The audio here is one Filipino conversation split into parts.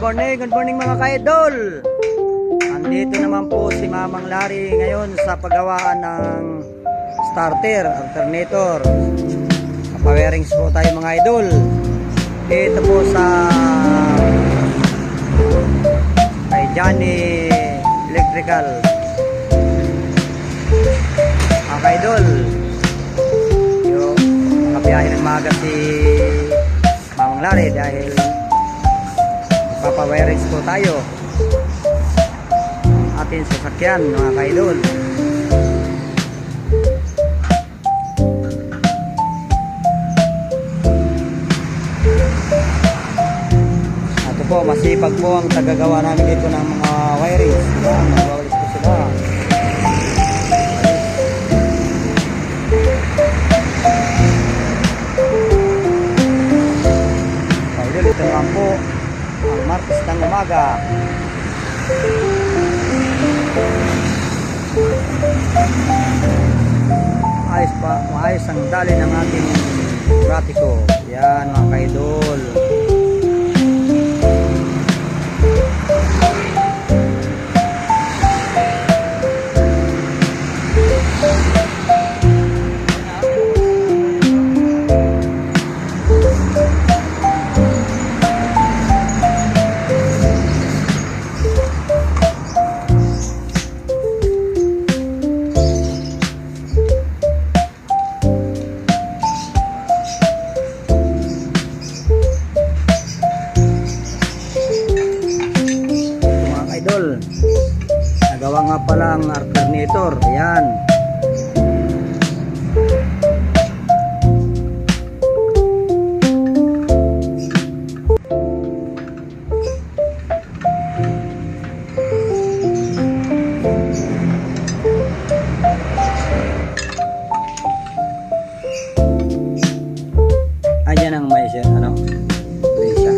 good morning mga ka-idol. Andito naman po si Mamang Larry ngayon sa paggawaan ng starter, alternator. Papawerings po tayo mga idol. Dito po sa kay Johnny Electrical. Mga ka-idol, yung nakabiyahe ng maga si Mamang Larry dahil papawerings po tayo atin sasakyan mga ka-idol. Ito po, masipag po ang tagagawa namin dito ng mga wirings. Magwawalis po sila. Ka-idol, ito naman po ang Martes ng umaga. Maayos ang dali ng ating pratiko. Yan mga ka-idol. Nagawa nga pala ang alternator. Ayan. Ayan ang may siya. Ano? Ayan siya.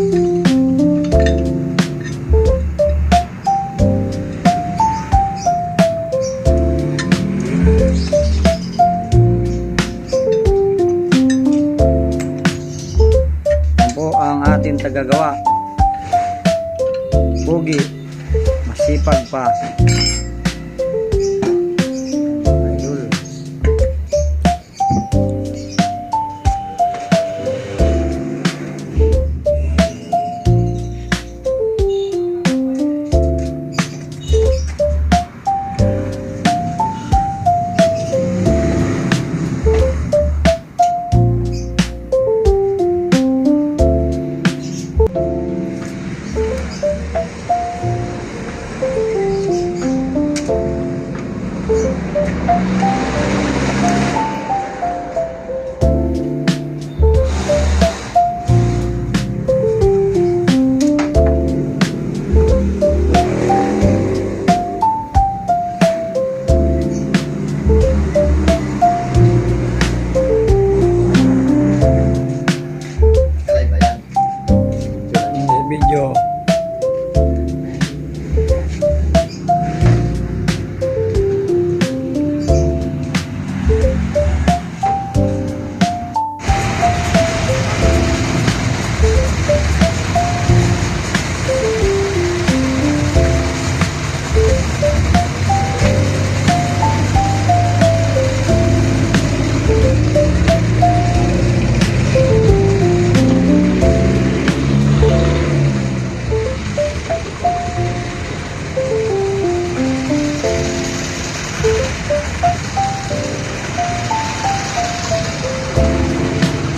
Ating tagagawa. Bugi, masipag pa. Idol. Video.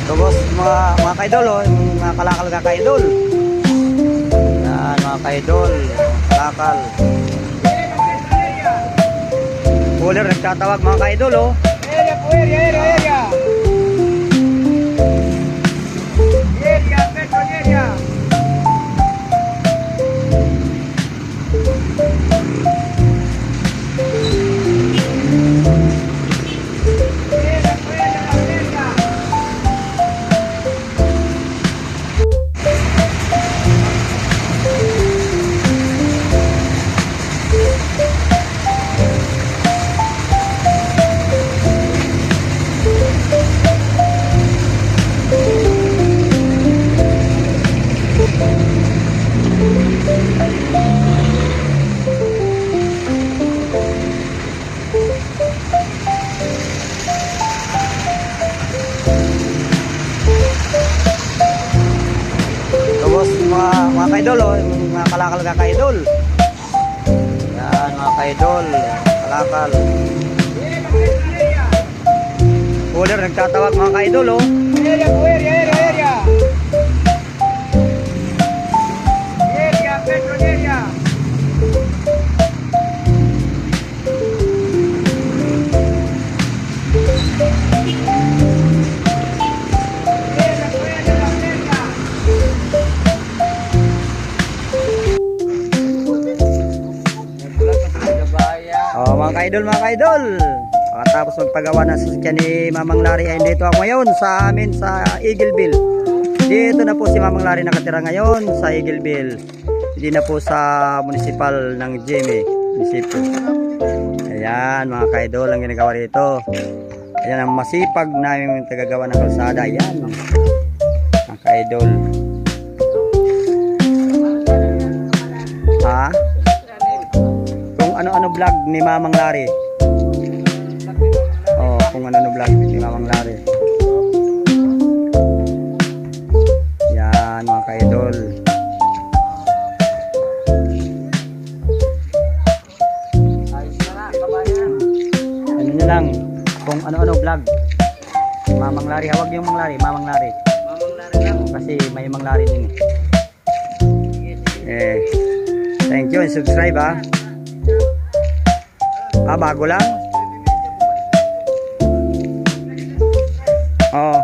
Tapos mga ka-idol, oh, yung mga kalakal na ka-idol. Yan mga ka-idol, kalakal. Cooler nagtatawag mga ka-idol, oh. Area. Tapos mga kaidol, oh, yung mga kalakal ka kaidol. Yan mga kaidol, kalakal. Cooler nagtatawag mga kaidol, oh. Oh, mga kaidol. Pagkatapos magpagawa ng sasakyan ni Mamang Larry ay dito ako ngayon sa amin sa Eagleville. Dito na po si Mamang Larry nakatira ngayon sa Eagleville. Hindi na po sa municipal ng Jimmy, munisipyo. Ayan mga kaidol ang ginagawa dito. Ayan ang masipag namin tagagawa ng kalsada. Ayan mga kaidol. Ha? Kung ano-ano vlog ni Mamang Larry. Oh, kung ano-ano vlog ni Mamang Larry. Yan mga ka-idol. Ano nyo lang, kung ano-ano vlog Mamang Larry, hawag yung Mamang Larry, Mamang Larry. Mamang Larry lang. Kasi may Mamang Larry din eh. Thank you and subscribe ha. Bago lang? Oo.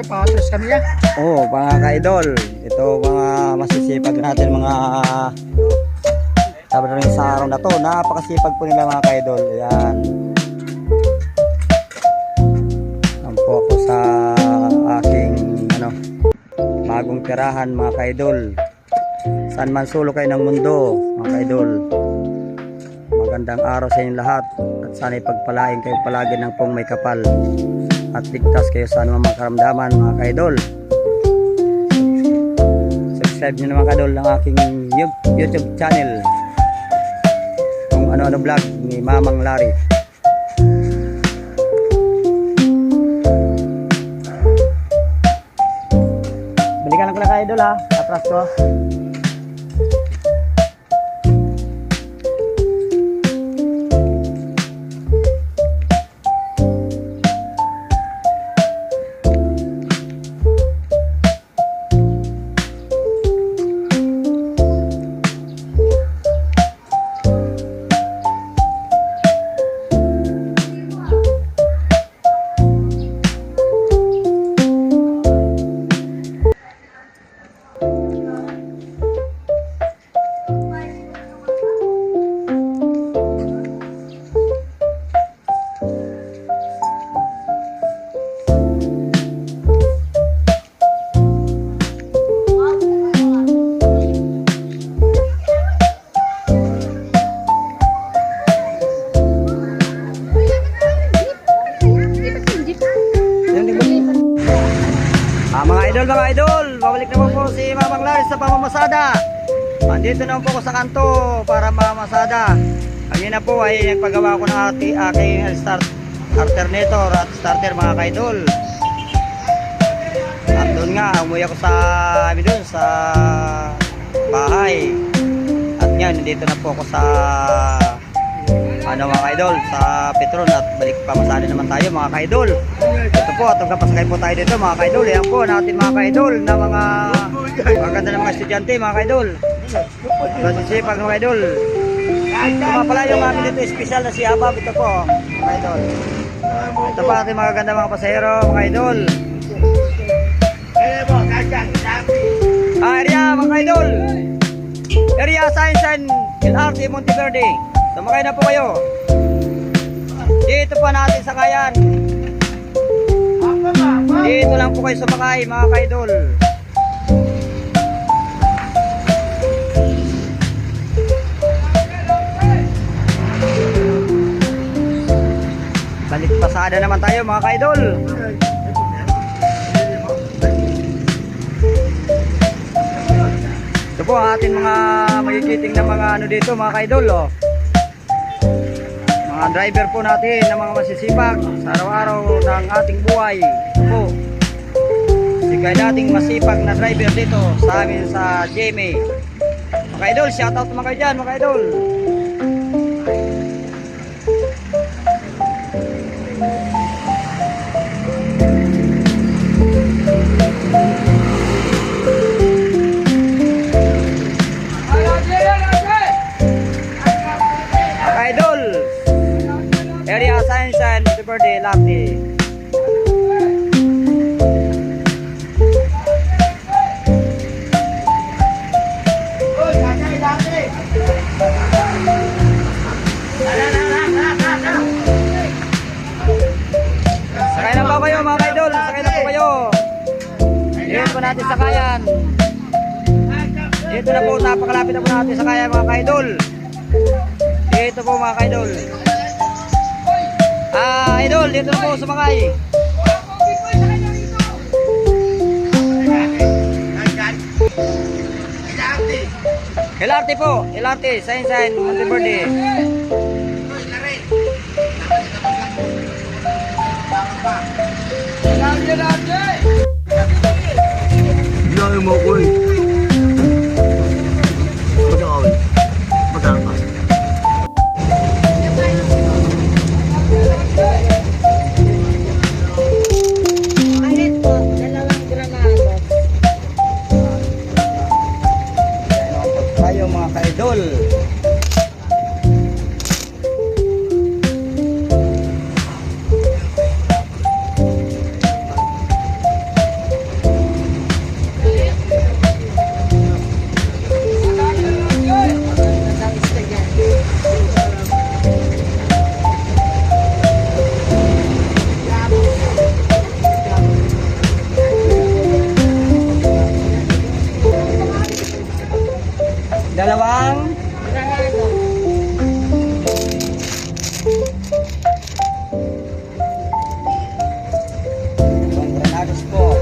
Patros kami ya. Oh, mga ka-idol, ito mga masisipag natin mga sabi rin sa araw na to, napakasipag po nila mga ka-idol. Ayan. Yan po ako sa aking bagong tirahan mga ka-idol. Saan man sulok kayo ng mundo mga ka-idol. Magandang araw sa inyong lahat at sana'y pagpalain kayo palagi ng pong may kapal at ligtas kayo sa anumang karamdaman mga ka-idol. Subscribe nyo naman ka-idol ng aking YouTube channel, kung ano-ano vlog ni Mamang Larry. Balikan lang ko lang ka-idol ha, atras ko. Mga idol, babalik naman po si Mamang Larry sa pamamasada. Andito naman po ako sa kanto para mamamasada. Kanina po ay nagpagawa ko ng aking alternator at starter mga kaidol. At doon nga, umuwi ako sa bahay. At ngayon, nandito na po ako sa mga kaidol, sa Petron at balik pamasada naman tayo mga kaidol. Ito po, at magkapasakay po tayo dito mga kaidol. Yan po natin mga kaidol na mga Maganda ng mga estudyante mga kaidol. Masisipag mga kaidol. Ito nga pala yung amin dito special na si Abab. Ito po mga kaidol. Ito pa ating mga ganda mga pasahero mga kaidol. Area mga kaidol. Area Science and LRT Monteverde. Sumakay na po kayo. Dito pa natin sakayan. Dito lang po kayo sumakay mga kaidol. Balik pasada naman tayo mga kaidol. Ito po ang ating mga magigiting na mga ano dito mga kaidol. Oh. Mga driver po natin na mga masisipag sa araw-araw ng ating buhay. Ito po. Sigay nating masipag na driver dito sa amin sa GMA. Mga kaidol, shoutout mga kayo dyan mga kaidol. Area Science and Monteverde LRT. Sakay na po kayo mga kaidol, sakay na po kayo. Dito po natin sakayan. Dito na po, napakalapit na po natin sakayan mga kaidol. Dito po mga kaidol. Idol, dito na po sumakay. LRT po, LRT, Science and Monteverde. Bilang mo ko eh. Magkakawin. Magkakakas. Tayo mga kaidol. Dalawang granados po.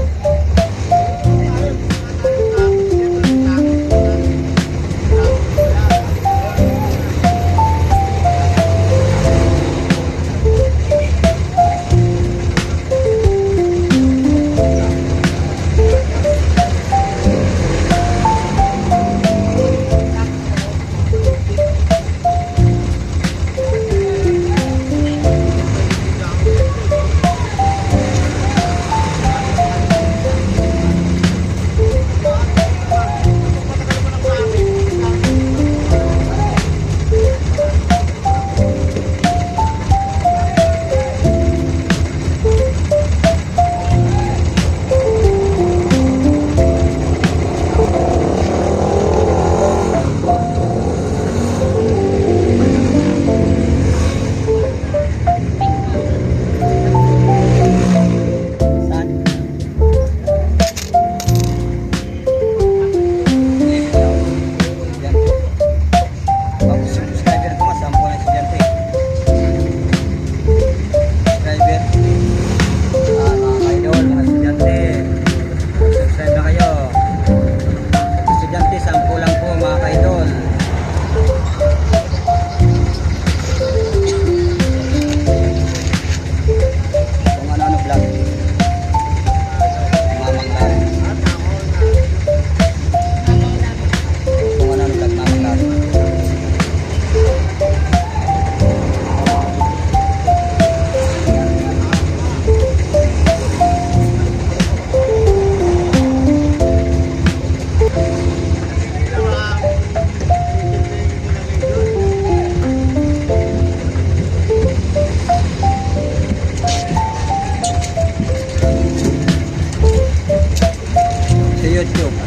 YouTube.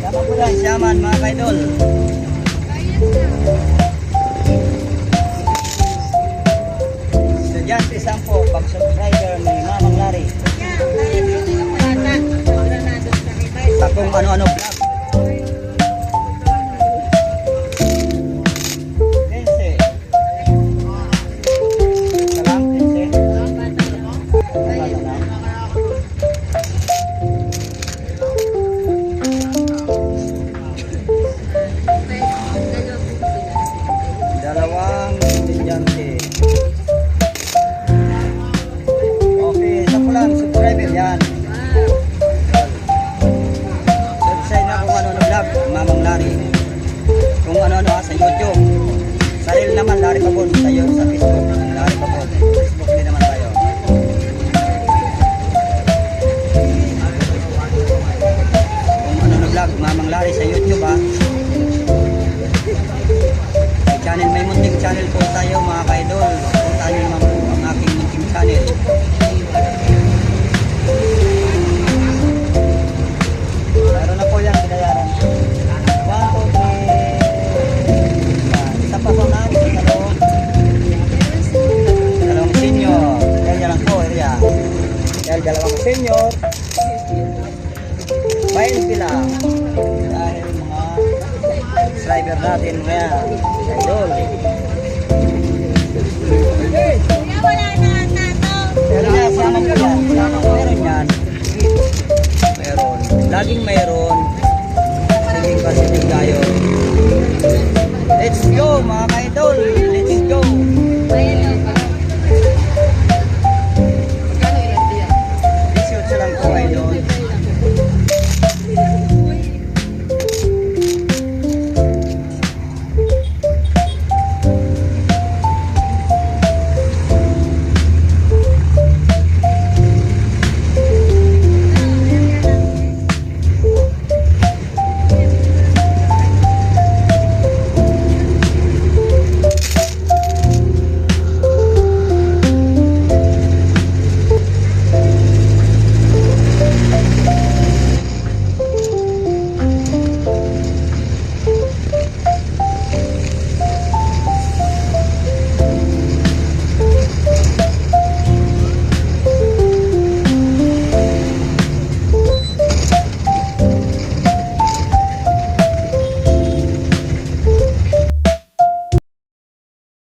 Tama po lang, Siyaman mga kaidol. Estudyante 10, pag-subscriber ni Mamang Larry. Sa kung ano-ano vlog. 15. Isa lang, 15. Wala na. Dalawang estudyante. Okay, isa po lang, subscriber yan. Subscribe na kung ano na vlog, Mamang Larry. Kung ano-ano sa YouTube. Sa reel naman, Larry Pabon. Tayo sa Facebook, Larry Pabon. Facebook din naman tayo. Kung ano na vlog, Mamang Larry sa YouTube ha. May channel, may munting channel po tayo mga ka-idol. Puntaan nyo naman po ang aking munting channel. Meron na po yan, binayaran. 1, 2, 3. Isa pa po na, isa dalawang. Dalawang senior. Dahil yan lang po, area. Dahil dalawang senior. 20 lang. Dahil mga subscriber natin mga idol.